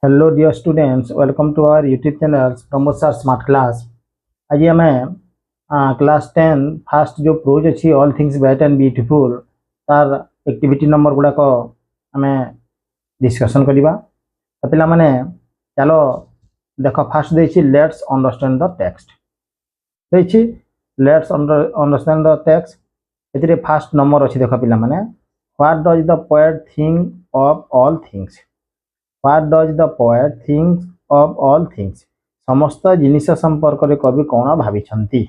Hello dear students, welcome to our YouTube channel Pramod sir smart class. आज आम class 10 first जो prose अच्छी all things bright and beautiful तार activity number गुड़ाक आम डिस्कसन करवा। तो पिला माने चलो देख फास्ट देखिए लेट्स अंडरस्टैंड द टेक्स्ट देखिए let's understand the text A fast number अच्छी देख पिला माने what does the poet think of all things. What does the poet think of all things? समस्त जिनिस संपर्क में कवि कौन भाविछंती।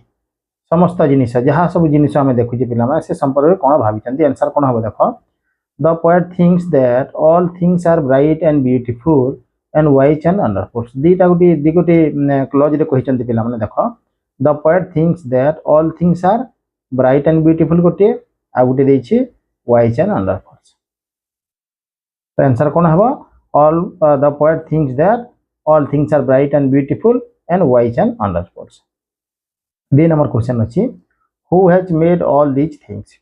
समस्त जिनिस जहाँ सब जिनिस आम देखुचे पिला से संपर्क में कौन भाविछंती। आंसर कौन हम देख the poet thinks that all things are bright and beautiful and wise and wonderful. दीटा गोटे दी गोटे क्लोज रे कहते पिला माने देख the poet thinks that all things are bright and beautiful गोटे आ गोटे देछि वाइज एंड अंडरफुल। तो आंसर कौन हम all the poet thinks that all things are bright and beautiful and wise and wonderful. The number question अछि who has made all these things।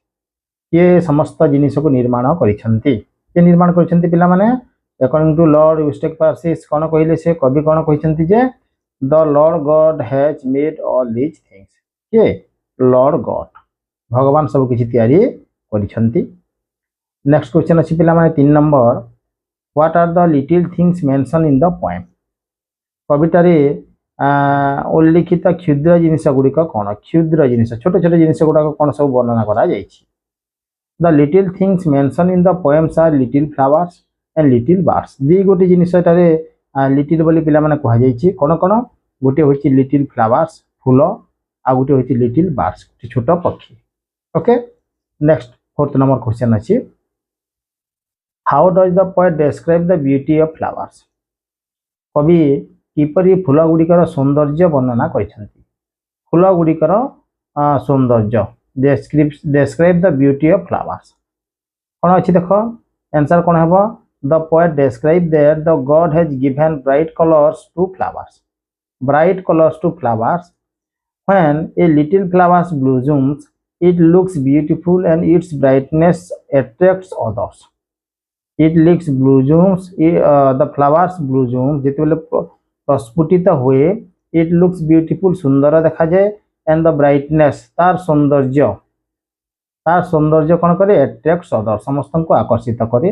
ये समस्त जिनिस को निर्माण करिसंती। ये निर्माण करिसंती पिला माने according to lord Eustace Parsis कोन कहिले से कवि कोन कहिसंती जे the lord god has made all these things। ये लॉर्ड गॉड भगवान सब किछि तैयारी करिसंती। नेक्स्ट क्वेश्चन अछि पिला माने 3 number What are the little things mentioned in the poem? कवितारे उल्लिखित क्षुद्र जिनिस गुड़िक कौन क्षुद्र जिनिस छोट छोट जिनिस गुड़ाक कौन सब वर्णना करा जायछि। The little things mentioned in the poems are little flowers and little birds। दी गोटे जिनिस एटारे लिटिल बोली पिला माने कहा जायछि कोन कोन गोटे होछि लिटिल फ्लावर्स फूल आ गोटे होछि लिटिल बर्ड्स छोट पक्षी। Okay next 4th number question अछि How does the poet describe the beauty of flowers? कवि किपरि फूल गुड़िकर सौंदर्य वर्णना करिसंती। फूल गुड़िकर सौंदर्य describe the beauty of flowers कौन अच्छी देख आंसर कौन हम the poet describe that the god has given bright colors to flowers। bright colors to flowers when a little flowers blossoms it looks beautiful and its brightness attracts others। it looks blossoms the flowers blossom जेतेबेले प्रस्फुटित हुए it looks beautiful सुंदर देखा जाए and the brightness तार सौंदर्य कौन करे attracts others समस्त को आकर्षित करे।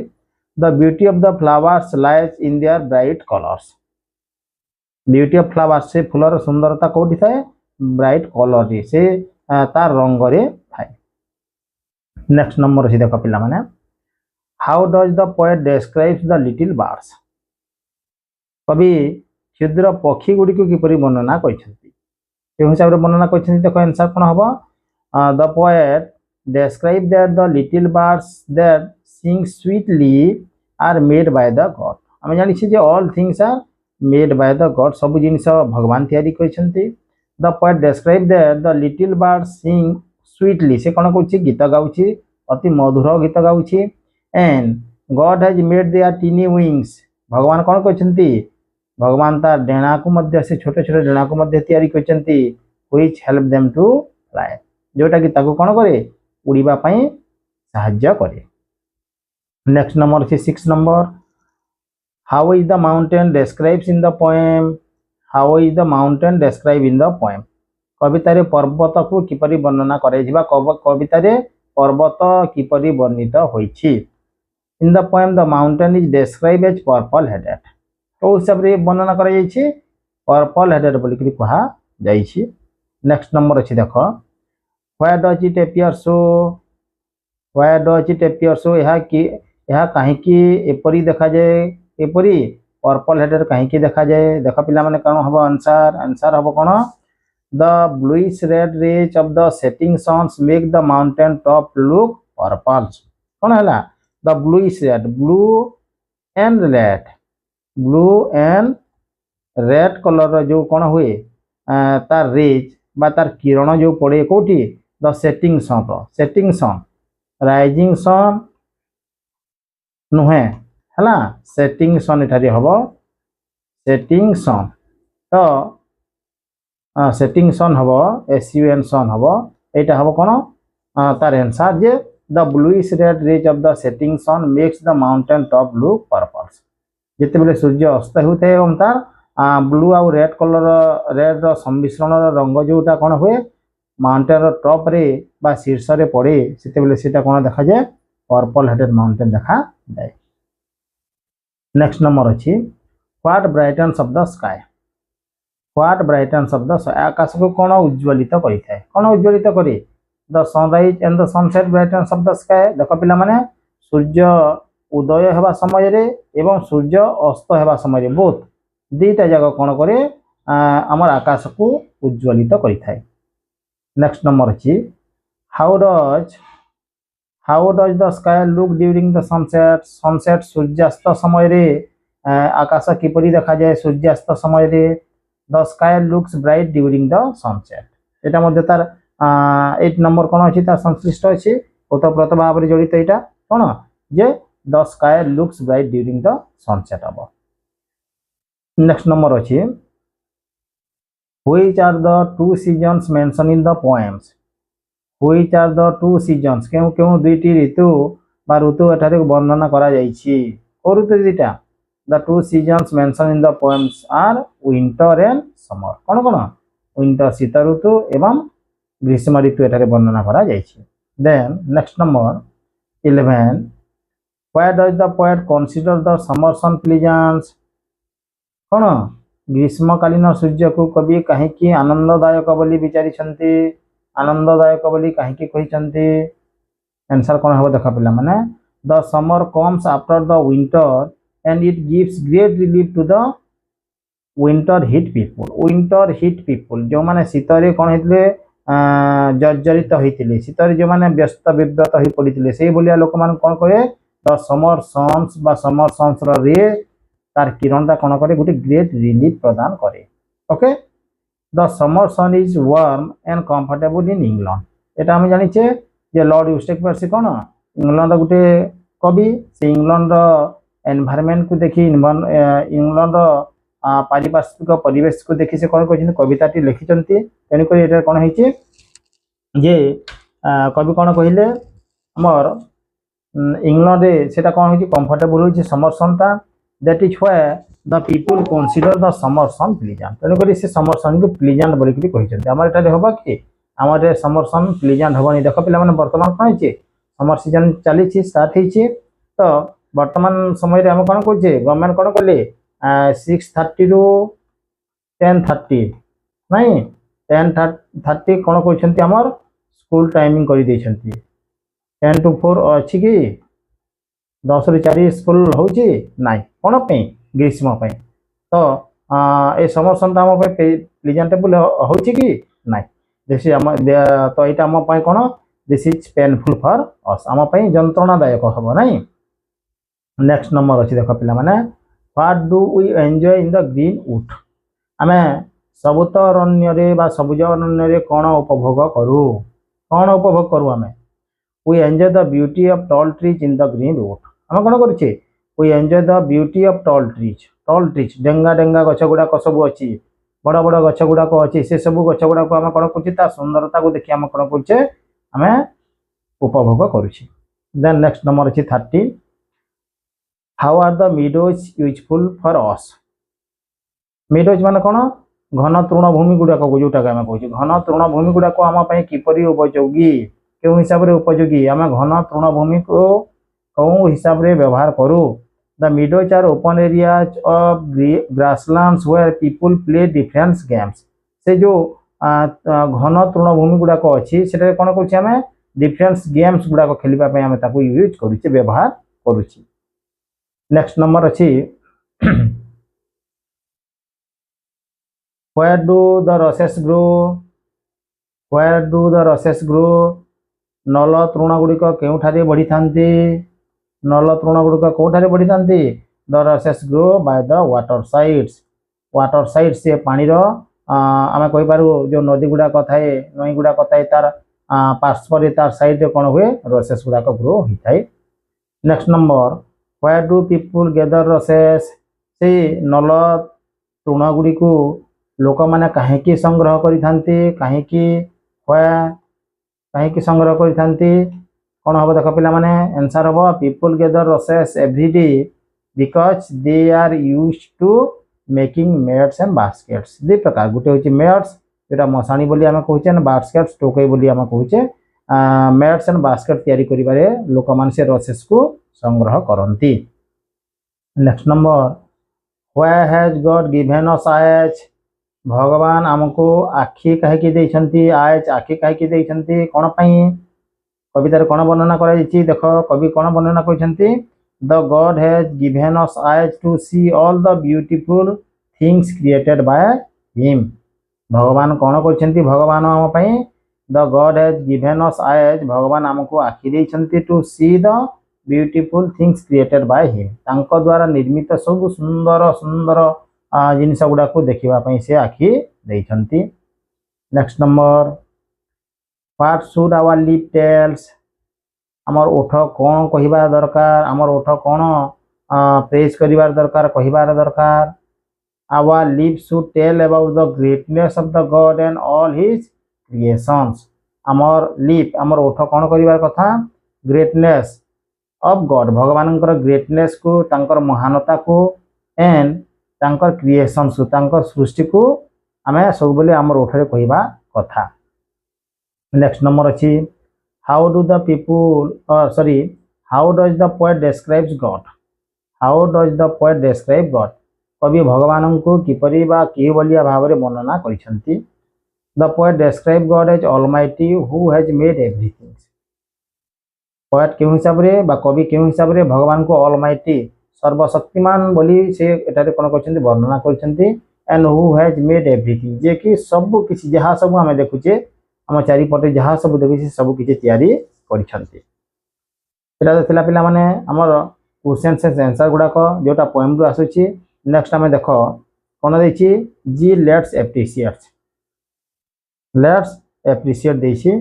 the beauty of the flowers lies in their bright colors। beauty of flowers से फूलर सुंदरता कोठी थाए ब्राइट कलर रे से तार रंग रे थाए। नेक्स्ट नंबर अछि देखो पिला माने How does the poet describes the little birds? कवि क्षुद्र पक्षी गुड़ी को किपरि वर्णना करिसंती। ए हिसाब रे वर्णना करिसंती देखो आंसर कोन हबो the poet describe that the little birds that sing sweetly are made by the god। हम जानि छी जे all things are made by the god सब जिनिस भगवान तैयारी करिसंती। the poet describe that the little birds sing sweetly से कोन कहूची गीत गाउची अति मधुर गीत गाउची and God has made their teeny wings भगवान कौन कहते भगवान तार डेणा को मध्य से छोटे छोटे डेणा को मध्य तैयारी करचंती which help them to fly जोटा कि ताको कौन करे उड़ीबा पई सहायता करे। नेक्स्ट नंबर से 6 number how is the mountain describes in the poem। how is the mountain described in the poem कविता रे पर्वत को किपरि वर्णना करे जिबा कविता रे पर्वत किपरि वर्णित होइछि। In the poem the mountain is described as purple headed। तो सब रे वर्णना करा जायछि purple headed बोली कि कहा जायछि। नेक्स्ट नंबर अछि देखो where does it appear so। where does it appear so यहा काहे कि एपरी देखा जाए एपरी purple headed काहे कि देखा जाए देखो पिला माने कोन हबो आंसर हबो कोन the bluish red rays of the setting sun make the mountain top look purple कोन हला the bluish red blue and red color जो कौन हुए तार रेज बा तार किरण जो पड़े कोठी the setting sun rising sun नुहे हला सेटिंग सन एठारे हबो सेटिंग सन तो सेटिंग सन हबो SUN सन हबो एटा हबो कोन तार answer J The bluish red rays of the setting sun makes the mountain top look purple। जितेबाला सूर्य अस्त होता है और तार ब्लू आउ रेड कलर रेड सम्मिश्रण रंग जोटा कौन हुए माउंटेन टॉप रे बा शीर्ष रे पड़े से कौन देखा जाए पर्पल हेडेड माउंटेन देखा जाए। नेक्स्ट नंबर अच्छी what brightens of the sky. What brightens of the आकाश को कौन उज्ज्वलित करें कौन उज्ज्वलित करे the sunrise and the sunset brightens of the sky. देख पिला माने सूर्य उदय होगा समय रे एवं सूर्य अस्त होगा समय रे बोथ दीटा जगह कौन करे आमर आकाश को उज्ज्वलित करें। नेक्स्ट नंबर अच्छी how does the sky look during the sunset. Sunset सूर्यास्त समय रे आकाश किपरि देखा जाए सूर्यास्त समय रे the sky looks bright during the sunset. एटा मध्ये तार 8 नंबर कौन अच्छी तार संश्लिष्ट अच्छी ओतप्रोत भाव जड़ित यहाँ कौन जे the sky looks bright during the sunset हम। नेक्स्ट नंबर अच्छी which are the two seasons mention in the poems. Which are the two seasons क्यों क्यों दुईटी ऋतु बा ऋतु एठारे वर्णना करा जाइछि ओ ऋतु दुईटा the two seasons mention in the poems are winter and summer कौन कौन विंटर शीत ऋतु एवं ग्रीष्म ऋतु एठारे वर्णना करा जाइछि। Then next number 11 why does the poet consider the summer sun pleasant. कौन ग्रीष्मकालीन सूर्य को कवि कहीं आनंददायक बोली विचारी आनंददायक बोली कहीं कहते आंसर कौन हम देख पिला माने the summer comes after the winter and it gives great relief to the winter hit people जो माने शीतरे कौन होते जर्जरित होते शीतरे जो माने व्यस्त विव्रत हो पड़ते से भाया लोक मान कौन कहे द समर सन्स बा समर सन्स रे तार किरणटा कौन करे गोटे ग्रेट रिलीफ प्रदान करे। Okay the summer sun is warm and comfortable in England. एटा हम जानिचे जे लॉर्ड यूस्टेक पर्सी कौन इंग्लैंड गोटे कवि से इंग्लैंड एनवायरनमेंट को देखी इंग्लैंड पारिपार्श्विक परिवेश को देखी से कौन कहते कविताटी लिखिं तेणुक ये कौन है जे कवि कौन कहले आमर इंग्लैंड से कौन हो कंफर्टेबल हो समर सनटा that is why the people consider the summer sun pleasant. तेणुक से समर सन को प्लीजेंट बोलिक कहते आम ये हम कि आम समर सन प्लीजेंट हेनी देख पे बर्तमान कौन है समर सीजन चली स्टार्ट हो तो बर्तमान समय आम कौन कहे गवर्नमेंट कौन कले 6:30 ରୁ 10:30 नहीं 10:30 कौन कहते आमर स्कूल टाइमिंग कर 10 to 4 अच्छी कि 10 ରୁ 4 स्कूल होची नाई कौन ग्रीष्म तो ये समर सनटा आम प्रेजेंटेबल होची कि नाई दिस तो यहाँ आम कौन this is painful for us आम जंत्रणादायक हम ना। नेक्स्ट नंबर अच्छी देख पिला माने what do we enjoy in the green wood. आम सबुज अरण्य बा सबुज अरण्य कौन उपभोग करूँ आम we enjoy the beauty of tall trees in the green wood. आम कौन करें we enjoy the beauty of tall trees डेंगा डेंगा गछ गुड़ाक सब अच्छी बड़ बड़ गछ गुड़ाक अच्छी से सब गछ गुड़ाक आम कौन कर सुंदरता को देखिए आम कौन करें आम उपभोग करुचे। देन नेक्स्ट नंबर अच्छी 30 how are the meadows useful for us. Meadows मान कौन घन तृणभूमि गुड़ाक जोटा आम कहे घन तृणभूमि गुड़ाक आम किपरि उपयोगी क्यों हिसाब से उपयोगी आम घन तृणभूमि को कौ हिसाब से व्यवहार करूँ। The meadows are open areas of grasslands where people play different games. से जो घन तृणभूमि गुड़ाक अच्छी से कौन करें डिफरेंट गेम्स गुड़ाक खेलने आम यूज करुचे व्यवहार करुचे। नेक्स्ट नंबर अच्छी where do the roses grow नल तृण गुड़िक केउठारे बढ़ी थांती नल तृण गुड़िक कौठारे बढ़ी थांती the rushes grow by the water sides से पानीर आम कहीपर जो नदी गुड़ाक थाए नई गुड़ाक थाए तार पार्श्व तार साइड कौन हुए रसेस गुड़ाक ग्रो होता है। Next number why do people gather rushes से नल तृण गुड़ी को लोक मैंने कहीं संग्रह कहीं संग्रह कौन हम देख पिला माने आंसर हम people gather rushes every day because they are use to making mats and baskets दे प्रकार गोटे हूँ मेट्स जोटा मशाणी बोली आम कहे बास्केट्स टोकई बोली आम कहे मेट्स एंड बास्केट तैयारी करिबारे लोक मान से रसेस को संग्रह करती। Next number why has God given us eyes भगवान आमको आखि कहीं देइछंती आइज आखि कहीं देइछंती कोन पई कवितार कौन वर्णना कर देख कवि कौन वर्णना कर the god has given us eyes to see all the beautiful things created by him भगवान कौन कर भगवान आम पाई the god has given us eyes भगवान आमको आखि देइछंती to see the beautiful things created by him तांको द्वारा निर्मित सब सुंदर सुंदर जिनस गुड़ा को देखा से आखि देइछंती। Next number what should our lip tells आमर ओठ कौन कहबार दरकार आमर ओठ कौन प्रेज करिवार दरकार कहबार दरकार our lips should tell about the greatness of the God and all his creations आमर लिप आमर ओठ कौन करिवार कथा ग्रेटनेस ऑफ गॉड भगवान ग्रेटनेस को तांकर महानता को एंड तांकर क्रिएशंस को तांकर सृष्टि को आमे सब बेले आमर ओठरे कहबा कथा। नेक्स्ट नंबर अच्छी how do the people how does the poet describes God how does the poet describe God कवि भगवान को किपरि बा कि बलिया भाव में वर्णना करिसेंती। The poet describe god as almighty who has made everything poet क्यों हिसाब रे बा कवि क्यों हिसाब रे भगवान को ऑलमाइटी सर्वशक्तिमान बोली से एटारे कोन करछंती वर्णना करछंती and who has made everything जे कि सब किछि जहा सब हमें देखुचे आम चारिपटे जहाँ सब देखी सब किसी तैयारी करा पिला माने आमर क्वेश्चन आंसर गुड़ाक जोटा पोएम रु आसूची। नेक्स्ट आम देख कौन देछि जी लेट्स एप्रिशिएट देछि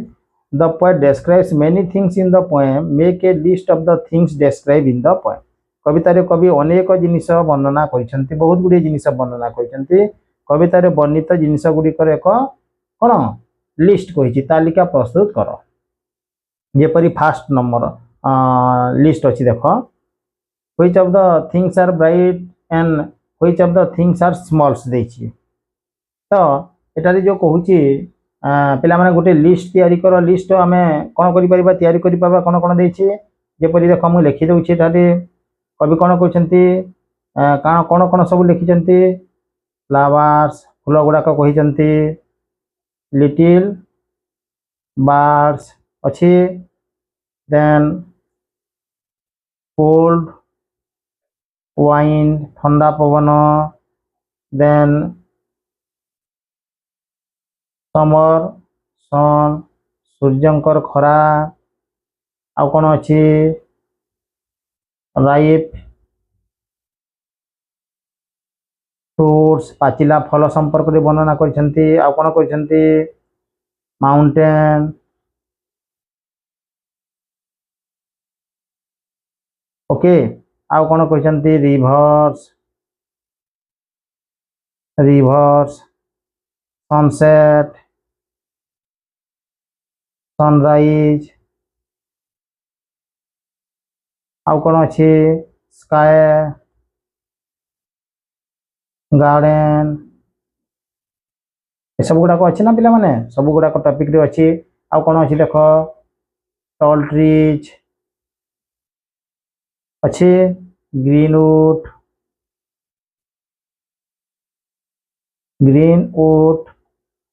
the poet describes many things in the poem make a list of the things describe in the poem कवितार कवि अनेक जिनिस वर्णना कर बहुत गुड़े जिनिस वर्णना कर कवितार वर्णित जिनिस गुड़िकर एक कौन लिस्ट कही तालिका प्रस्तुत कर जेपरी फास्ट नंबर लिस्ट अच्छी देख which of the things are bright and which of the things are smalls देछि तो एटारे जो कहूँ पिला माने गोटे लिस्ट तैयारी कर लिस्ट आम कौन कर तैयारी कर कौन कौन देछि जेपरी देख मुझे लिखि दूसरी कवि कौन कहते कौन कौन सब लिखिंट फ्लावर्स फूल गुड़ाक कहते लिटिल बार्ड्स अच्छी देन कोल्ड वाइन ठंडा पवन देन समर सन सूर्यंकर खरा आउ कौन अच्छी राइप फ्रूट्स पाचिला फल संपर्क में वर्णना करछंती आउ कौन करछंती माउंटेन ओके आउ कौन कहते रिवर्स रिवर्स सनसेट सनराइज आउ कौन अच्छी स्काई गार्डन सब गुड़ाक अच्छी ना पिला माने सब गुड़ाक टॉपिक रे अच्छी आउ कौन अच्छी देख टॉल ट्रीज अच्छी ग्रीनवुड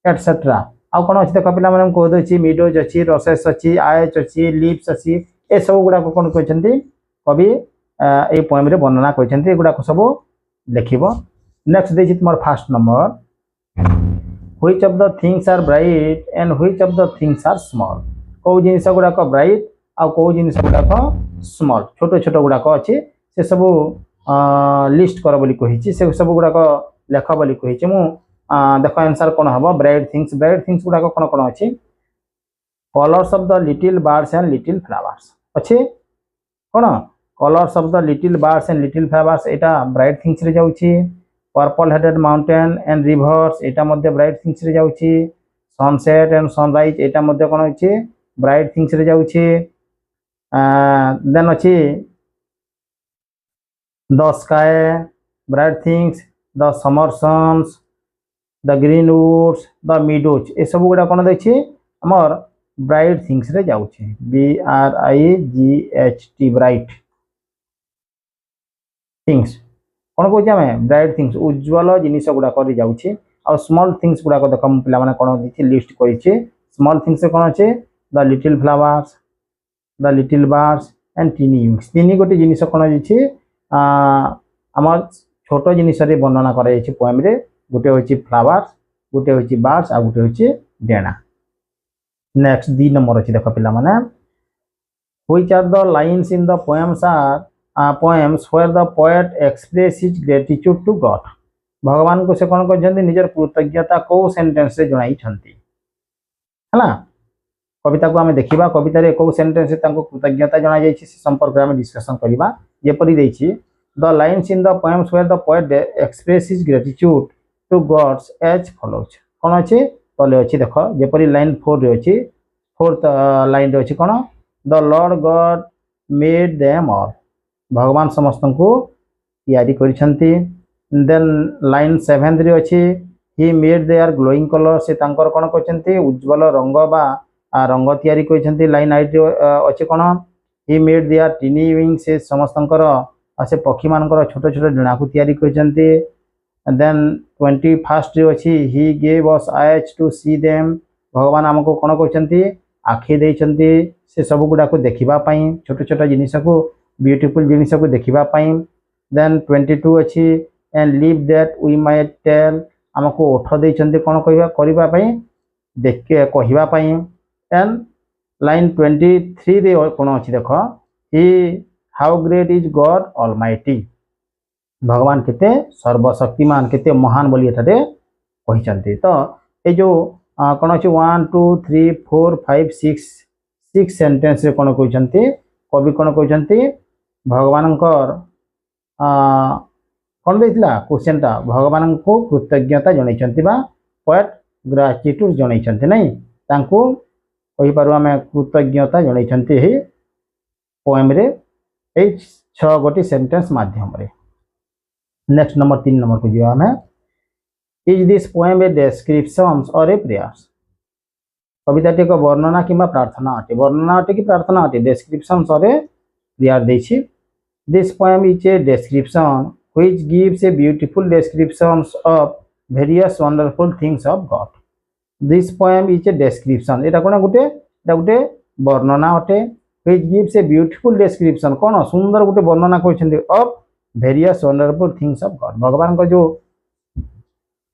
एटसेट्रा आउ कौन अच्छी देख पिला माने कह दे मिडोज अच्छी रसेस अच्छी आइज अच्छी लिप्स अच्छी ए सब गुड़ाक कौन कहते कवि ए पोएम रे वर्णना कहते गुड़ाक सब लिखिबो। नेक्स्ट देखिए तुम first number which of the things are bright and which of the things are small कौ जिनिस गुड़ाक ब्राइट आउ कौ जिनिस गुड़ाक स्मॉल छोट छोट गुड़ाक अच्छे से सब लिस्ट कर बोली कही से सब गुड़ाक लेख बोली कही मु देख आंसर कौन हम ब्राइट थिंग्स गुड़ाक कौन कौन अच्छी colours of the little birds and little flowers अच्छे कौन colours of the little birds and little flowers एटा ब्राइट थिंग्स रे जाउची purple headed mountain and rivers एटा मध्य ब्राइट थिंग्स रे जाउची सनसेट एंड सनराइज एटा मध्य कौन अच्छे ब्राइट थिंग्स रे जाउची देन अच्छी the sky, bright things, the summer suns, the green woods, the meadows, ए सब गुड़ा कौन देखिए आमर ब्राइट थिंग्स रे जाउछे, BRIGHT ब्राइट थिंग्स कौन कौचे आम ब्राइट थिंग्स उज्जवल जिनिस गुड़ा कर जाउछे। आ स्मॉल थिंग्स गुड़ा देख पिला माने कौन देखिए लिस्ट करिछे। स्मॉल थिंग्स कौन अच्छे the little flowers, the little birds and tiny wings, तीन गोटे जिनिस कौन अच्छे आमर छोट जिनिस वर्णना कर पोएम रे। गोटे हूँ फ्लावर्स, गोटे हूँ बार्ड्स आ गोटे हूँ डेणा। नेक्स्ट 2 नंबर अच्छी देख पिला माने which are the lines in the poems are poems where the poet express his gratitude to God. भगवान को से कौन कर निजर कृतज्ञता को सेंटेंस रे जणाई छंती है। कविता को आम देखा कवितार कौ सेंटेंस कृतज्ञता जना जाए से संपर्क में डिस्कसन करवा। जेपरी the lines in the poems where the poet express his gratitude to gods as follows कौन अच्छे तले अच्छी देख जेपरी लाइन 4 रे अच्छी 4th लाइन रे अच्छी कौन the lord God made them all, भगवान समस्त को तैयारी करिसेंती। देन लाइन 7 रे अच्छी he made their glowing colour, से तांकर कौन करछंती उज्जवल रंग बा रंग तैयारी करिसेंती। लाइन 8 रे अच्छी कौन he made their tiny wing, से समस्तंकर से पक्षी मानकर छोट छोट डेणा को तैयारी करिसेंती। देन 21st रे अच्छी he gave us eyes to see them, भगवान आमको कौन करछंती आखि देइछंती से सब गुडा को देखिबा पई, छोट छोट जिनिस को ब्यूटीफुल जिनिस को देखिबा पई। देन 22 अच्छी एंड लिव दैट वी माइट टेल, आमको ओठ देइछंती कौन कहबा करबा पई देख के कहबा पई। एंड लाइन 23 रे कौन अच्छी देख he how great is god almighty, भगवान केते सर्वशक्तिमान केते महान बोली एठारे कहिसंती। तो ए जो कौन अच्छे 1 2 3 4 5 6 सेंटेंस रे कौन कहिसंती कवि कौन कहिसंती भगवान कौन देइतिला क्वेश्चन टा भगवान को कृतज्ञता जणाइछंती बा पोएट ग्रेटिट्यूड जणाइछंती नहीं तांको कहि पारु आमे कृतज्ञता जणाइछंती हे पोएम रे ए 6 गोटी सेंटेंस माध्यम रे। नेक्स्ट नंबर 3 नंबर को जीवा हमें is this poem A description और ए प्रेयर्स, कविता टी को वर्णना किंबा प्रार्थना अटे, वर्णना अटे कि प्रार्थना अटे, डेस्क्रिप्शन और ए प्रेयर देछि। This poem is a description which gives a beautiful descriptions of various wonderful things of god. This poem is a description, एटा कोन गोटे वर्णना अटे which gives a beautiful description कोन सुंदर गोटे वर्णना करछन्ती of various wonderful things of God, भगवान को जो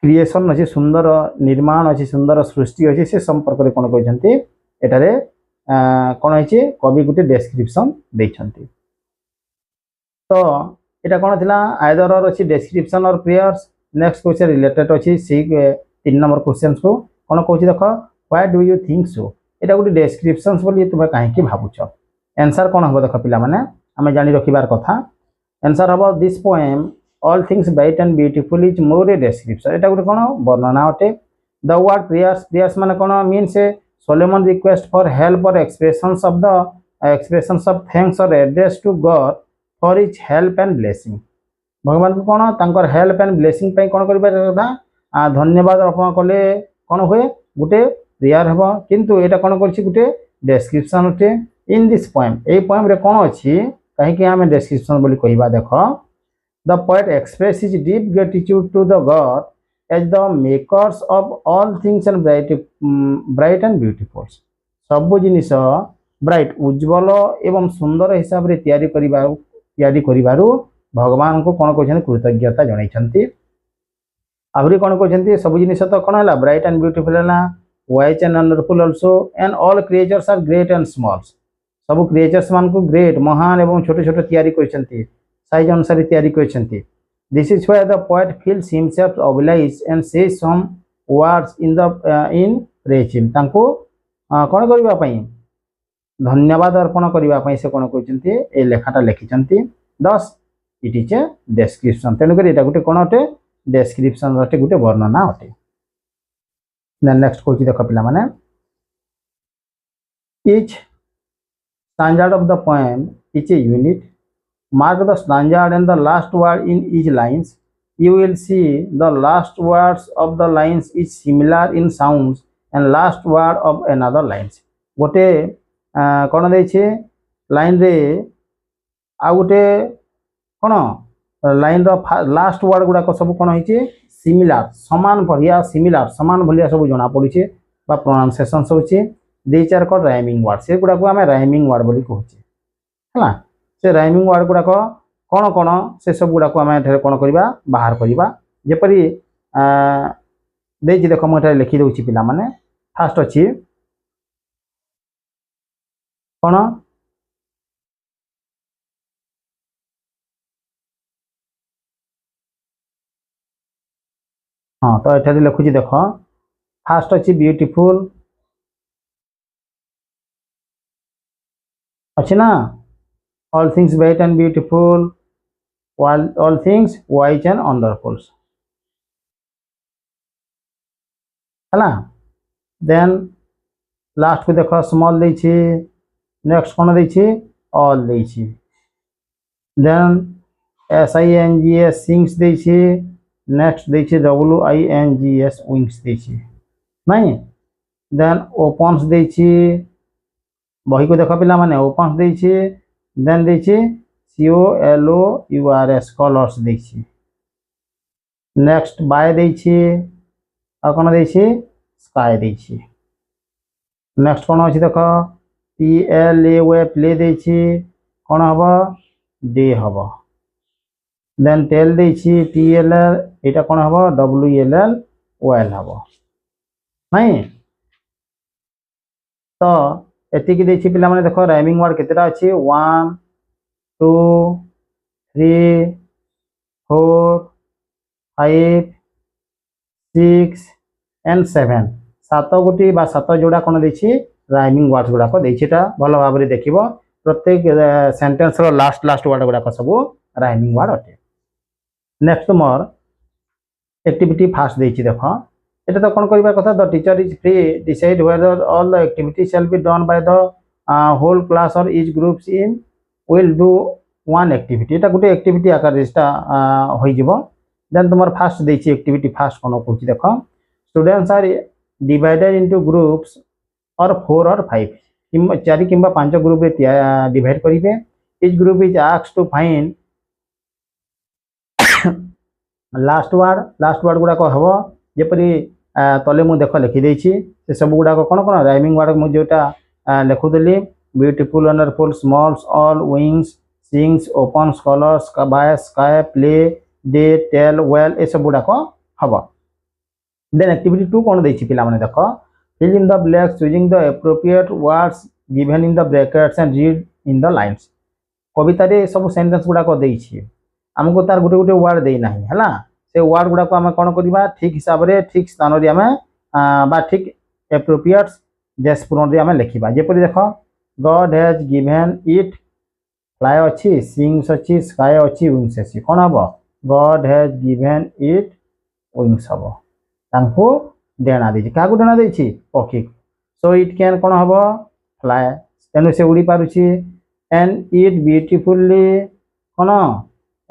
क्रिएशन अच्छे सुंदर निर्माण अच्छी सुंदर सृष्टि अच्छी से संपर्क में कौन कहते एटारे कौन है कवि गोटे डेस्क्रिप्शन देइछंती। तो एटा कौन थिला आइदर और अच्छी डेस्क्रिप्शन और प्रेयर्स। नेक्स्ट क्वेश्चन रिलेटेड अच्छी से 3 नंबर क्वेश्चन को कौन कहछि देख why do you think so, एटा गोटे डेस्क्रिप्शन बोली तुम कहीं भावुच। आंसर कौन हम देख पिला माने आमे जानि रखिबार कथा। आंसर हम this poem all things bright and beautiful is more A description, एटा गोटे कौन वर्णना अटे। द वर्ड प्रेयर्स, प्रेयर्स माने कौन means a solemn request for help or expressions of thanks or address to God for his help and blessing, भगवान को कौन तांकर हेल्प एंड ब्लेसिंग पई कौन करबा कथा धन्यवाद अर्पण कले कौन हुए गोटे प्रेयर हेबो, किंतु एटा कौन करछि गोटे डेस्क्रिप्शन अटे। In this poem, a poem रे कौन अछि कहीं कि आमे डेस्क्रिप्शन बोली कहबा देखो the poet express his deep gratitude to the God as the makers of all things and bright and beautiful, सब जिनिस ब्राइट उज्जवल एवं सुंदर हिसाब रे तैयारी करिबारु भगवान को कौन कहते कृतज्ञता जणाइछंती। आहुरी कौन कहते सब जिनिस तो कौन है ब्राइट एंड ब्यूटीफुल है wise and wonderful also and all creatures are great and small, सब क्रिएचर्स मान को ग्रेट महान एवं छोटे छोटे तैयारी करछंती साइज अनुसार तैयारी करछंती। This is why the poet feels himself obliged and says some words in praise him, तांको कौन करबा पई धन्यवाद अर्पण करबा पई से कौन कहछंती ए लेखाटा लिखिछंती। Thus it is a description, तेनु करी एटा गुटे कोन अटे डेस्क्रिप्शन अटे गुटे वर्णना अटे। देन नेक्स्ट कहछि देख पिला माने each stanza of the poem is a unit mark the stanza and the last word in each lines. You will see the last words of the lines is similar in sounds and last word of another lines. गोटे कौन देछे line रे आ गोटे कौन line रो last word गुड़ा सब कौन होइछे similar समान भलिया similar समान भलिया सब जना पड़ुछे बा प्रोनाउंसिएशन होचे दे चार को राइमिंग वर्ड से गुड़ा को हमें राइमिंग वर्ड बोली कहूचे हला से राइमिंग वर्ड गुड़ा को कौन कौन से सब गुड़ा को हमें एठारे कौन करबा बाहर करबा जेपरि देछि देखो म एठारे लिखि दउछि पिला माने फास्ट अछि कौन हाँ तो एठारे लिखुछि देखो फास्ट अछि ब्यूटीफुल अच्छी ना all things bright and beautiful all things wise and wonderful है देन लास्ट को देखो स्मॉल देछि नेक्स्ट कौन देछि ऑल देछि देन SINGS सिंग्स देछि नेक्स्ट देछि WINGS विंग्स देछि नहीं देन ओपन्स देछि बही को देखो पिला माने ओपन्स देछि देन देछि COLOURS कलर्स देछि नेक्स्ट बाय देछि आ कोन देछि स्काई देछि नेक्स्ट कोन अछि देखो PLAY प्ले देछि कोन हबो डे हबो देन टेल देछि TLL एटा कोन हबो WLL वेल हबो नहीं तो एति की देछि पिला माने देखो राइमिंग वर्ड केतेटा अछि 1 2 3 4 5 6 एंड 7 सात गोटी बा सात जोड़ा कोन देछि राइमिंग वर्ड्स गुडा को देछिटा भलो भाबरे देखिबो प्रत्येक सेंटेंस रो लास्ट लास्ट वर्ड गुडा को सब राइमिंग वर्ड अटे नेक्स्ट मोर एक्टिविटी फास्ट देछि देखो এটা তো কোন করিবার কথা the teacher is free decide whether all the activities shall be done by the whole class or each groups in will do one activity এটা গোটে एक्टिविटी आकार रेस्टा होई जिवो देन तुमर फास्ट देछि एक्टिविटी फास्ट कोन कहूची देखो students are divided into groups or 4 or 5 किम 4 किंबा 5 ग्रुप रे डिवाइड करिवे each group is asked to find last word गुडा को हबो जेपरि तले मु देख लिखि देछि से सब गुडा को कोन कोन राइमिंग वर्ड मु जोटा लिखु देली beautiful wonderful smalls all wings sings opens colours by sky play day tell well ए सब गुडा को हबो देन एक्टिविटी 2 कोन देछि पिला माने देखो fill in the blanks using the appropriate words given in the brackets and read in the lines कविता रे सब सेंटेंस गुडा को देछि हमको तार गुटे गुटे वर्ड देई नाही हला से वर्ड गुडा को हम कोन करबा ठीक हिसाब रे ठीक स्थान रे हम बा ठीक एप्रोप्रिएट देश पूर्ण रे हम लिखिबा जेपरि देखो God has given it fly अछि सिंग्स अछि स्काई अछि विंग्स अछि कोन हबो God has given it wings हबो तांको डेना देछि कागु डेना देछि पक्षी सो इट कैन कोन हबो फ्लाई तेनु से उड़ी पारुछि एंड इट ब्यूटीफुली कोन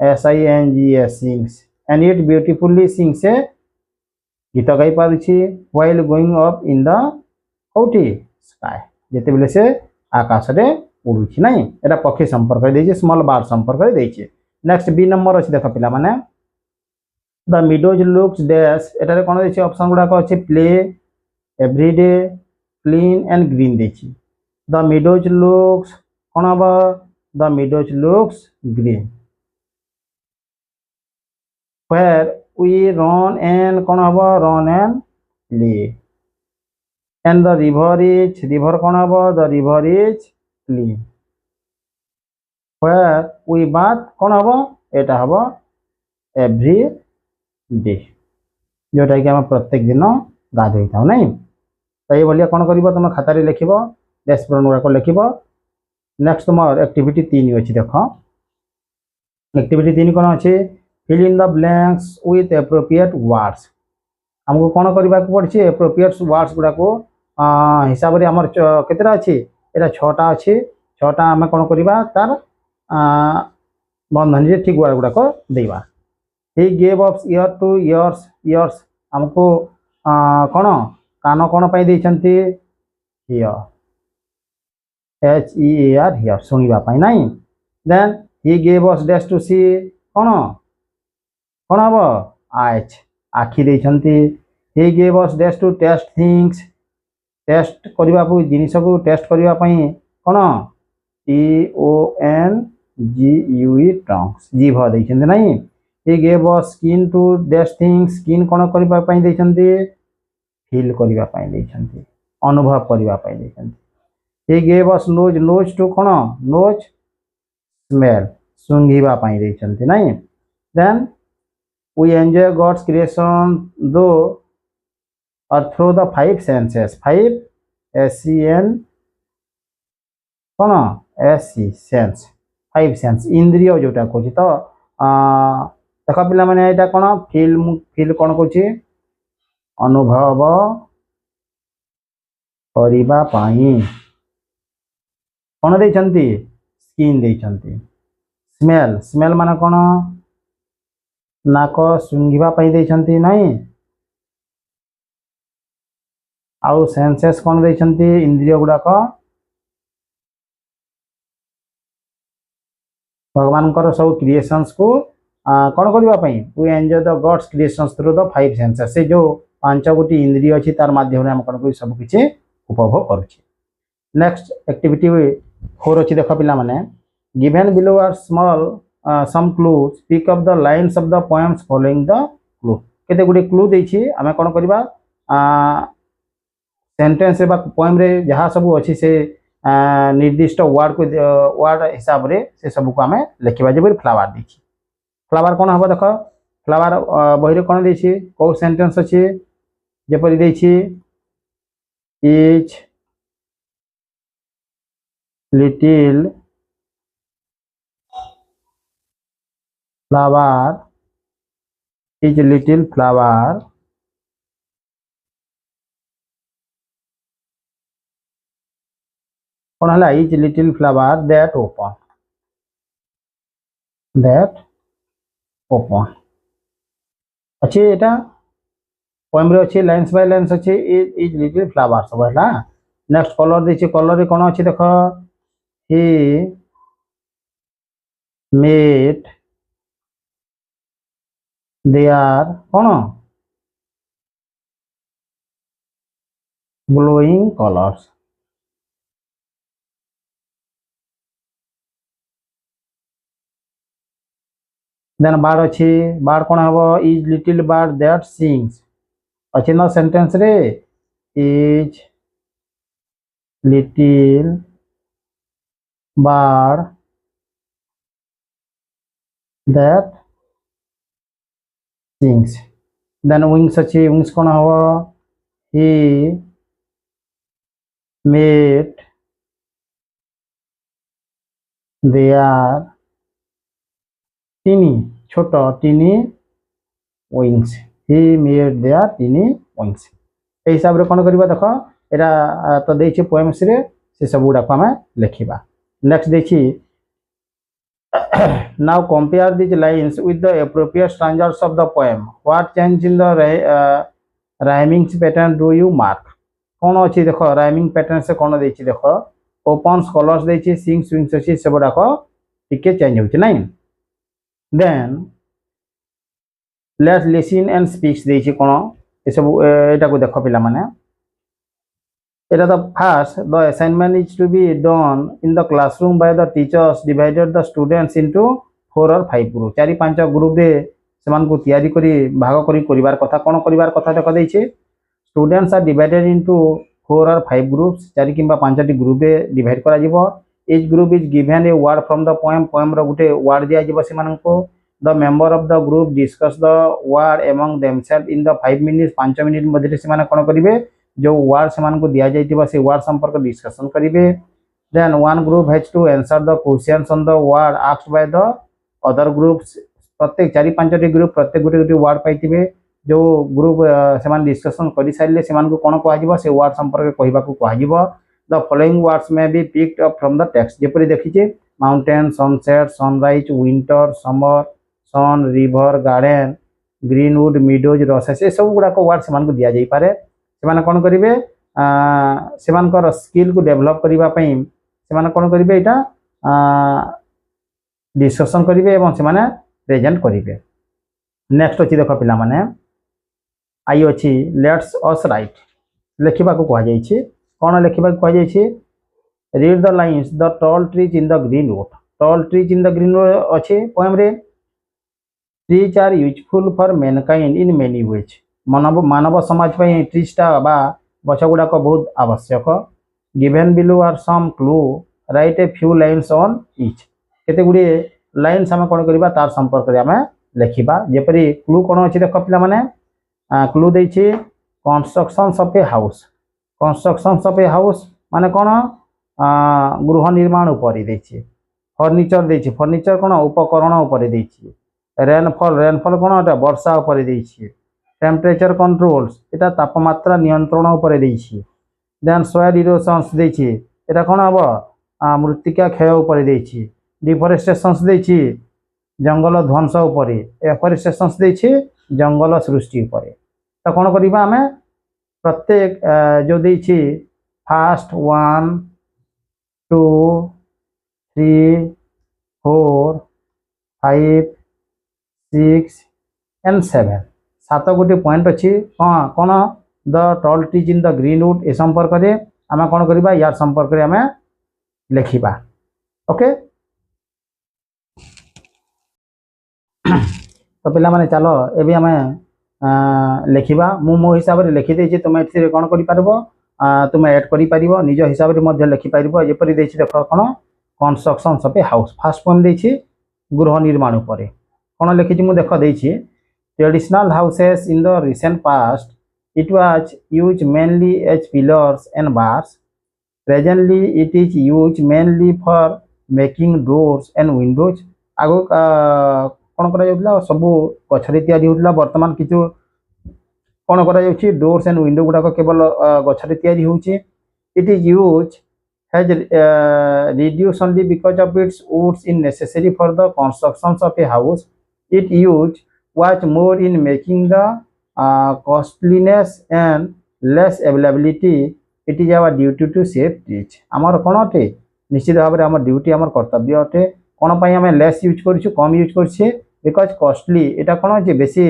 SINGS sings and it beautifully sings से गीत गाई पारुछि while going up in the कोठी sky जेते बेले से आकाश रे उडुछि नाही एटा पक्षी संपर्क रे देछि स्मॉल बार्ड संपर्क रे देछि नेक्स्ट बी नंबर अछि देखो पिला माने द मिडोज लुक्स डैश एटा रे कोन देछि ऑप्शन गुडा को अछि play everyday clean and green देछि द मिडोज लुक्स कोन हबो the meadows looks green where we run and kon habo run and play and the river kon habo the river is clean where we bath kon habo eta habo every day जोटा कि हम प्रत्येक दिन गाधोई था नहीं तो ये भलिया कौन करिवो तुम खाता रे लिखिबो डैश प्रोनाउन को लिखिबो नेक्स्ट तुम एक्टिविटी 3 अछि देखो एक्टिविटी 3 कोन अछि fill in the blanks with appropriate words हमको कौन करबा को पड़छि appropriate words गुडा को हिसाब रे हमर केतरा अछि एटा 6टा अछि 6टा हम कौन करबा तार बंधनी ठीक वर्ड गुड़ाक देवा he gave of ear to ears ears आमको कौन कान कौन पाई देइछंती हियर HEAR हियर शुणा नहीं then he gave us dash to see कौन कौन हम आइज आखि देइछंती he gave us dash to taste things taste करने को जिनस को टेस्ट करने कौन TONGUE टंग्स जीभ देइछंती नहीं he gave us skin to dash things skin कौन करबा पई देइछंती फील करबा पई देइछंती अनुभव करबा पई देइछंती he gave us nose nose to कौन nose smell सुंघिबा पई देइछंती नहीं then we enjoy God's creation though or through the five senses five SEN कौन SE sense five sense इंद्रिय जोटा कहछि तो देख पिला माने एटा कोन फील फील कोन कहछि अनुभव करिबा पाई कोन देइछंती स्किन देइछंती स्मेल स्मेल माने कोन नाक सुंघिबा पाई देइछंती नहीं आउ सेंसेस कोन देइछंती इंद्रिय गुडाक भगवान सब क्रिएशंस को कौन करने we enjoy the God's creations through the five senses से जो पांच गोटी इंद्रिय अच्छी तार माध्यम आम कौन कर सब किसी उपभोग करुचे नेक्स्ट एक्टिविटी 4 अच्छी देख पिला माने given below are small some clue speak of the lines of the poems following the clue केते गुडी क्लू देछि आमे कौन करबा सेंटेंस रे बा पोएम रे जहाँ सब अच्छी से निर्दिष्ट वर्ड को वर्ड हिसाब रे से सब को आमे लिखिबा जे फ्लावर देखि फ्लावर कौन हम देख फ्लावर बही रे कौन देछि को सेंटेंस अच्छे जेपरि देछि is little flower is little flower कौन हला is little flower that open अच्छे एटा पोएम रे अच्छे लाइन्स बाय लाइन्स अच्छे इज लिटिल फ्लावर सब है नेक्स्ट कलर देछि कलर रे कोन अच्छे देखो ही मेड देयर कोन ग्लोइंग कलर्स देन बार्ड अच्छी बार्ड कौन हम is little bird that sings अच्छे ना सेंटेंस रे is little bird that sings then wings अच्छी विंग्स कौन हम ही मेड देयर टीनी छोट tiny wings he made their tiny wings ए हिसाब रे कोन करबा देखो एरा तो देछि पोएम्स रे से सब गुडा को हमें लिखिबा नेक्स्ट देछि now compare this lines with the appropriate structures of the poem what change in the rhyming pattern do you mark कोन अछि देखो राइमिंग पैटर्न से कोन देछि देखो ओपन्स कलर्स देछि सिंग्स विंग्स अछि सब गुडा को टिके चेंज होछि नहीं then let's listen and speak देछि कोन ए सब एटा को देखो पिला माने एटा the first the assignment is to be done in the classroom by the teachers divided the students into 4 or 5 group 4-5 group रे समान को तैयारी करी भाग करी करिवार कथा कोन करिवार कथा देखो देछि students are divided into 4 or 5 groups 4 किंबा 5टी ग्रुप रे डिवाइड करा जिवो each group is given a word from the poem row Gute word दिया जिवो सिमान को the member of the group discuss the word among themselves in the 5 minutes 5 minute मध्ये सिमान कोन करिवे जो word सिमान को दिया जाइतिबा से word संपर्क डिस्कशन करिवे then one group has to answer the questions on the word asked by the other groups प्रत्येक 4-5टी ग्रुप प्रत्येक गुटे word पाइतिबे जो ग्रुप सिमान डिस्कशन करि साइले सिमान को कोन कहआ जिवो से word संपर्क कहबा को कहआ जिवो The following words may be picked up from the text. जेपरि देखिचे mountain sunset sunrise winter summer sun river garden greenwood meadows rushes ये सब गुड़ाक वार्ड से दि जापे से कौन करेंगे से स्किल को डेभलप करने से कौन करेंगे यहाँ डिस्कसन करेंगे और से प्रेजेंट करेंगे। नेक्स्ट अच्छी देख पिला माने आई अच्छी लेट्स अस राइट लिखा कहुई कौन लिखा कहुई read the lines the tall trees in the greenwood tall trees in the greenwood अच्छे पोएम रे trees are useful for mankind in many ways मानव समाज पे ट्रीजटा बा गछ गुड़ाक बहुत आवश्यक given below are some clue write a few lines on each केते गुडी लाइन्स आम कौन करबा तार संपर्क रे आमे लिखिबा जेपरि क्लू कौन अच्छी देख पिला माने क्लू देछि constructions of a house constructions of a house माने कौन गृह निर्माण उपरि देछि फर्निचर देछि फर्निचर कौन उपकरण उपरि देछि रेनफॉल रेनफॉल कौन एटा वर्षा उपरि देछि टेम्परेचर कंट्रोल्स एटा तापमात्रा नियंत्रण उपरि देछि देन सॉइल इरोशंस देछि एटा कौन हबो मृत्तिका क्षय उपरि देछि डिफरेस्टेशंस देछि जंगल ध्वंस उपरि एफरेस्टेशंस देछि जंगल सृष्टि उपरि तो कौन करबा आमे प्रत्येक जो देछि फास्ट 1 2 3 4 5 6 एंड 7 सात गोटे पॉइंट अच्छी हाँ कौन the tall trees in the greenwood ए संपर्क में आम कौन करबा यार संपर्क में आम लिखिबा ओके। तो पिला माने चलो एबे आम लिखिबा मो हिसाब से लिखिदे तुम ए कौन कर तुम एड कर निज हिसाब से लिखिपार जपरी देख कौन constructions of a house fast poem देछि गृह निर्माण उपर कौन लिखी मुझे देख देछि traditional houses in the recent past it was use mainly as pillars and bars presently it is use mainly for making doors and windows आगो कौन करा सब गछरे तैयारी होता वर्तमान किछु कौन करा डोर्स एंड विंडो गुड़ाक केवल गछरे तैयारी होछि it is use has reduced only because of its woods in necessary for the constructions of a house. Its use was more in making the costliness and less availability. It is our duty to save trees. आमर कौन अटे निश्चित भाव में आम duty आम कर्तव्य अटे कौन पाई आम लेस यूज करूँ कम यूज करुचे बिकज कॉस्टली एटा कौन अच्छे बेसी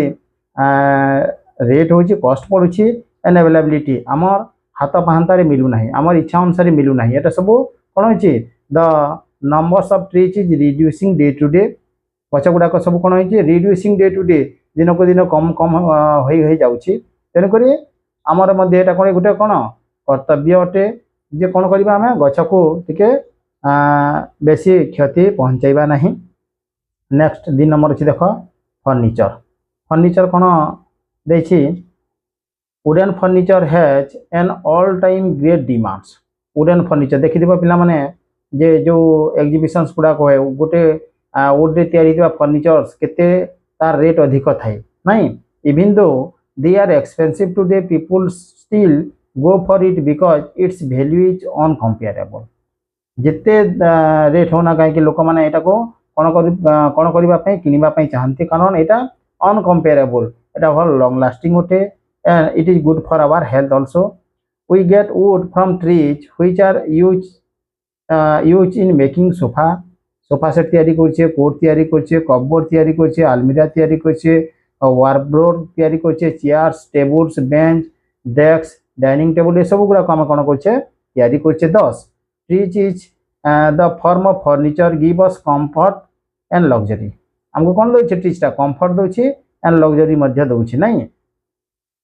रेट हो कस्ट पड़ुची एंड अवेलेबिलिटी आमर हाथ पाहांतारे मिलूना आमर इच्छा अनुसार मिलूना ये सब कौन हो the numbers of trees is reducing day to day गछ गुड़ाक सब कौन हो रिड्यूसिंग डे टू डे दिन को दिन कम कम हो जाऊँच तेणुक आमर यहाँ कौन गोटे कौन कर्तव्य अटे जे कौन करवा आम गछ को टिके बेसी क्षति पहुँचाइबा नहीं। नेक्स्ट 2 नंबर अच्छी देख फर्निचर फर्निचर कौन देछि wooden furniture has an all time great demands wooden furniture देखि पिला माने जे जो एग्जिबिशंस गुड़ा कहे गोटे वुड रे तैयारी फर्निचर्स केते तार रेट अधिक थाए नहीं even though they are expensive today people still go for it because its value is uncomparable जिते रेट होना कहीं लोक मैंने यहाँ को कौन करने किणवाई चाहती कारण यहाँ अनकंपेरेबल यहाँ भल लंग लास्टिंग उठे and it is good for our health also we get wood from trees which are use in making sofa sofa set तैयारी करछे कोट तैयारी करछे कपबोर्ड तैयारी करछे अलमीरा तैयारी करछे वार्डरोब तैयारी करछे chairs tables bench desk dining table ये सब गुड़ा आम कौन करछे तैयारी करछे। 10 trees is the form of furniture give us comfort and luxury हमको कौन दौर ट्रीजटा कंफर्ट दौर एंड लग्जरी दौर नहीं।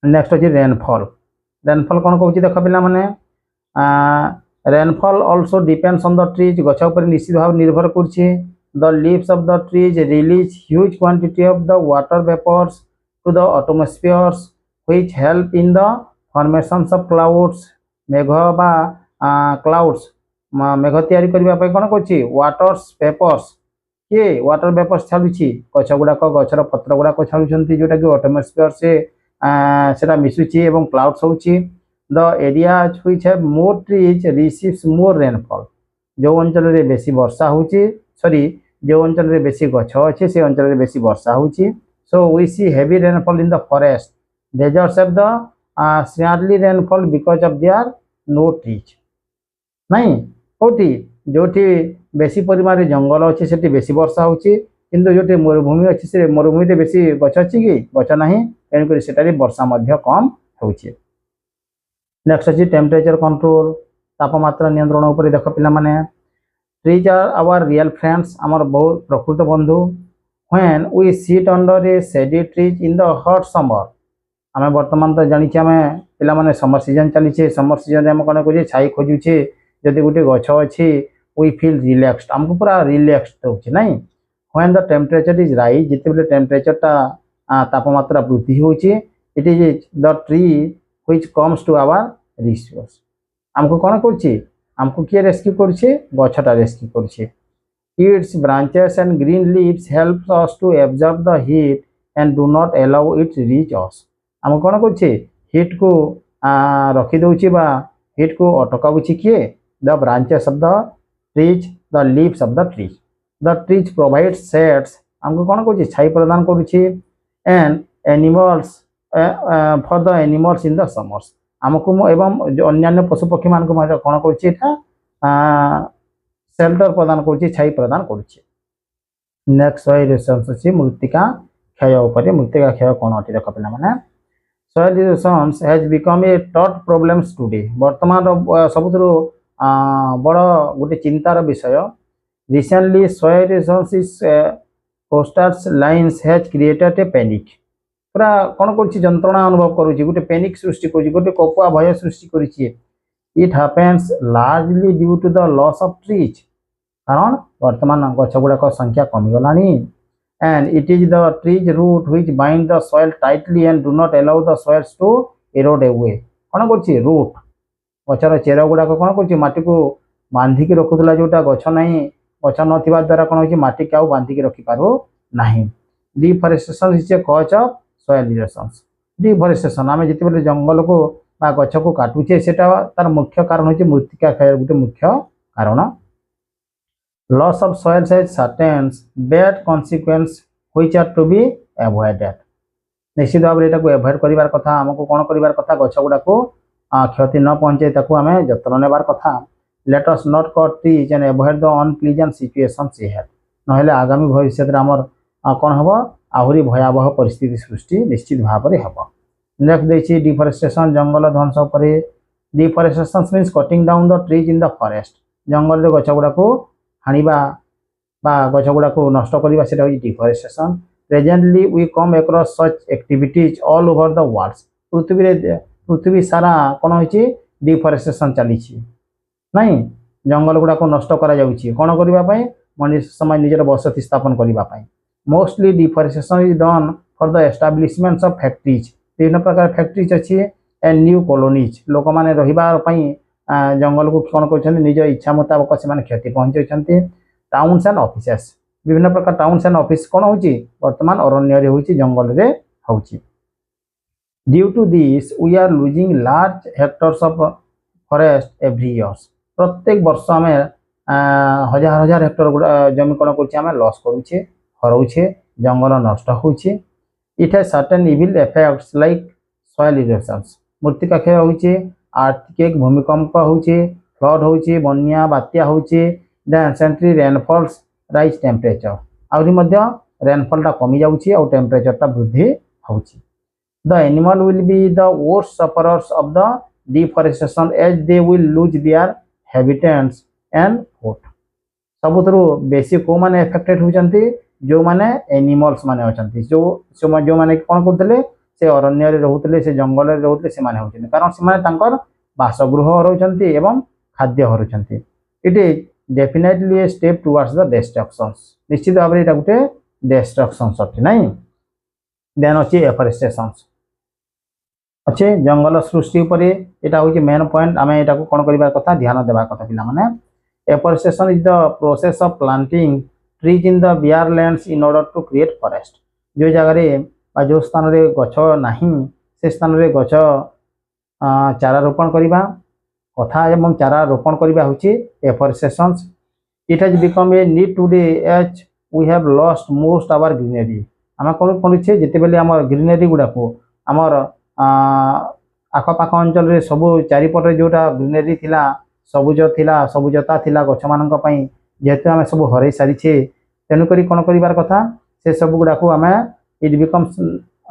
नेक्स्ट अच्छे रेनफॉल रेनफॉल कौन कौन देख पिला माने rainfall also depends on the trees गछ उपर निश्चित भाव निर्भर करछे the leaves of the trees release huge quantity of the water vapours to the atmospheres which help in the formations of clouds मेघ बा क्लाउड्स मेघ तैयारी करने कौन कर वाटर्स पेपर्स किए वाटर वेपर्स छाड़ुची गछ गुड़ाक गचर पत्र गुड़ाक छाड़ुंट जोटा कि एटमॉस्फेयर से मिसुची एवं क्लाउड्स होची the areas which have more trees receives more rainfall जो अंचल रे बेसी वर्षा होची सॉरी जो अंचल रे बेसी गछ अछि से अंचल रे बेसी वर्षा होची so we see heavy rainfall in the forest deserts of the slightly rainfall because of there no trees नहीं कोठी जोठी बेसी परिमाण जंगल अच्छी से बेसी वर्षा होची किंतु जो मरुभूमि अच्छी से मरुभूमि बेसी गछ अच्छी कि गछ ना तेणुक से वर्षा कम होची नेक्स्ट अच्छी टेम्परेचर कंट्रोल तापमात्रा नियंत्रण उपर देख पिला माने trees are our real friends आमर बहुत प्रकृत बंधु when we sit under a shady trees in the hot summer आम बर्तमान तो जानी आम पे समर सीजन चली समर सीजन आम कौन करें छाई खोजुचे जदि गोटे गछ अच्छी वी फील रिलैक्सड आमको पूरा रिलैक्स होची नहीं when the temperature is rise जिते टेम्परेचर टा तापमात्रा वृद्धि होची it is the tree which comes to our resource आमको कौन करछी आमको किए रेस्क्यू करछे गछटा रेस्क्यू करछे its branches and green leaves help us to absorb the heat and do not allow it reach us आम कौन करछे हीट को रखी दउछि बा हीट को अटकाउछि किए the branches of the trees the leaves of the trees the trees provide shades आमको कौन करछे छाई प्रदान करुछि and animals for the animals in the summers आमको एवं अन्य पशुपक्षी मान कौन करछे शेल्टर प्रदान करुछि छाई प्रदान करुछि नेक्स्ट सॉइल इरोशन अछि मृत्तिका क्षय उपरे मृत्तिका क्षय कौन अटि देख पिला माने soil erosion has become A taught problems today वर्तमान सबुथुरु बड़ गोटे चिंतार विषय recently soil erosion is coastal lines has created a panic पूरा कौन कर जंत्रणा अनुभव करुच्ची गोटे पैनिक सृष्टि कर गोटे ककुआ भय सृष्टि करिछि it happens largely due to the loss of trees कारण वर्तमान गछ गुड़ाक संख्या कमिगलानी and it is the trees root which bind the soil tightly and do not allow the soils to erode away कौन कर रूट गचर चेर गुड़ाक कौन कर माटी को बांधिकी रखुला जोटा गछ नहीं गछ नथिबा द्वारा कौन हो माटी के बांधिकी रखि पारो नहीं deforestation is a cause of soil erosion deforestation आम जिते जंगल को गछ को काटुचे सेटा तार मुख्य कारण होची मृत्तिका क्षय गोटे मुख्य कारण loss of soil has certain bad consequence which are to be avoided निश्चित भाव में एटा एवॉइड करिवार कथा हमको कौन करिवार कथा गछ गुड़ा को क्षति न पहुंचे ताकू आम जत्न नेबार कथा let us not cut trees and avoid the unpleasant situations ahead नहेले आगामी भविष्य रे हमर कौन हम आहरी भयावह परिस्थिति सृष्टि निश्चित भाव में हम नेक्स्ट देखिए डिफॉरेस्टेशन जंगल ध्वंस पर deforestation means cutting down the trees in the forest जंगल रे गछ गुड़ा को हाणिबा बा गछ गुड़ा को नष्ट करबा सेटा होई deforestation presently we come across such activities all over the world पृथ्वी सारा कौन होची डिफॉरेस्टेशन चली नहीं जंगल गुड़ा को नष्ट करा जाउची कौन करबा पई मनुष्य समय निजर बसति स्थापन करबा पई mostly deforestation is done for the establishments of factories विभिन्न प्रकार फैक्ट्रीज अच्छी एंड न्यू कॉलोनीज लोक मैंने रही जंगल को कौन कर निज इच्छा मुताबक से क्षति पहुंचाई टाउन्स एंड ऑफिसेस विभिन्न प्रकार टाउन्स एंड ऑफिस कौन होची वर्तमान अरण्य होची जंगल रे होची due to this we are losing large hectares of forest every years प्रत्येक वर्ष आम हजार हजार हेक्टर जमी कौन कर लॉस करुचे हरौछे जंगल नष्ट होचे it has certain evil effects like soil erosion मृत्तिका क्षय होचे आर्थिक भूमिकंप होचे फ्लड होचे बन्या बात्या होचे then scanty rainfalls rise temperature आउरी मध्य रेनफॉल टा कमी जाउची और टेम्परेचर टा वृद्धि होची the animal will be the worst sufferers of the deforestation as they will lose their habitats and food सबुथरु बेसी को माने अफेक्टेड होचंती जो माने एनिमल्स माने अछंती जो माने कोन करथले से अरण्य रे रहउतले से जंगल रे रहउतले से माने होचंती कारण से माने तांकर बासगृह हरउचंती एवं खाद्य हरउचंती it is definitely a step towards the destruction निश्चित भाव में एटा गुटे डिस्ट्रक्शन सठी नहीं देन अछि एफॉरेस्टेशन अच्छे जंगल सृष्टि पर एटा होची मेन पॉइंट आमे एटा को कोन करिबा कथा ध्यान देबा कथा पिला माने afforestation is the process of planting trees in the bare lands in order to create forest जो जगह जो स्थान रे गछ नहीं से स्थान रे गछ चारा रोपण करिबा कथा एवं चारा रोपण करबा होची afforestation. It has become a need today as we have lost most our greenery. आम कौन पड़े जिते बेले आम ग्रीनरी गुड़ा को आमर आखपाख अंचल सब चारिपटे जोटा ग्रीनरी थिला सबुज थिला सबुजता थिला गछ मान जेहेतु आम सब हरई सारी तेणुक कौन कर कथा से सब गुड़ा को आम इट बिकम्स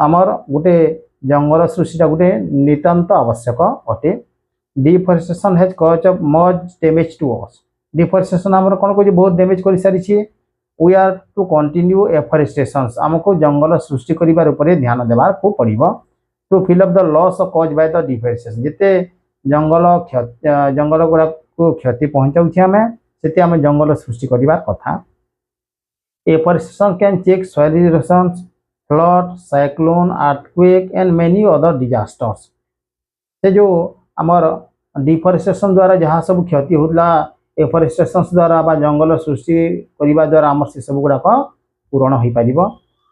आमर गोटे जंगल सृष्टिटा गोटे नितांत आवश्यक अटे। Deforestation has cause much damage to us. Deforestation आमर कौन कह बहुत डैमेज कर सारी। We are to continue afforestation आमको जंगल सृष्टि करिबार उपरे ध्यान देवार को पड़िबो to fill up the loss cause by the deforestation. जिते जंगल गुड़ा को क्षति पहुंचाऊँ आम से आम जंगल सृष्टि करिबार कथा। Afforestation can check soil erosion flood cyclone earthquake and many other disasters. से जो आमर डिफरेस्टेशन द्वारा जहाँ सब क्षति होता एफरेस्टेशन द्वारा बा जंगल सृष्टि करने द्वारा आम से सब गुड़ाक पूरण हो पार।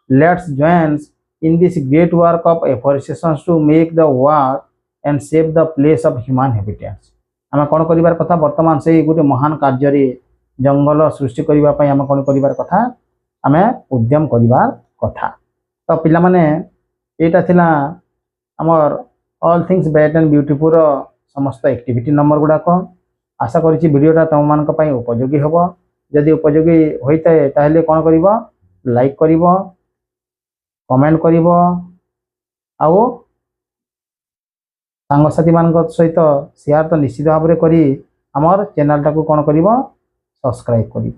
Let's join in this great work of afforestation to make the world and save the place of human habitats. आम कौन कर कथा बर्तमान से गोटे महान कार्य जंगल सृष्टि करने आम कौन कर कथा आम उद्यम करार कथा। तो पिला माने एटा थिला आमर all things bright and beautiful समस्त एक्टिविटी नंबर गुड़ाक। आशा करी वीडियोटा तुम मान उपयोगी हम। जदि उपयोगी होता है ताहले कौन कर लाइक कर कमेंट कर सांगसाथी मान सहित शेयर तो निश्चित भाव में करी आमर चैनल टाको कौन कर सब्सक्राइब कर।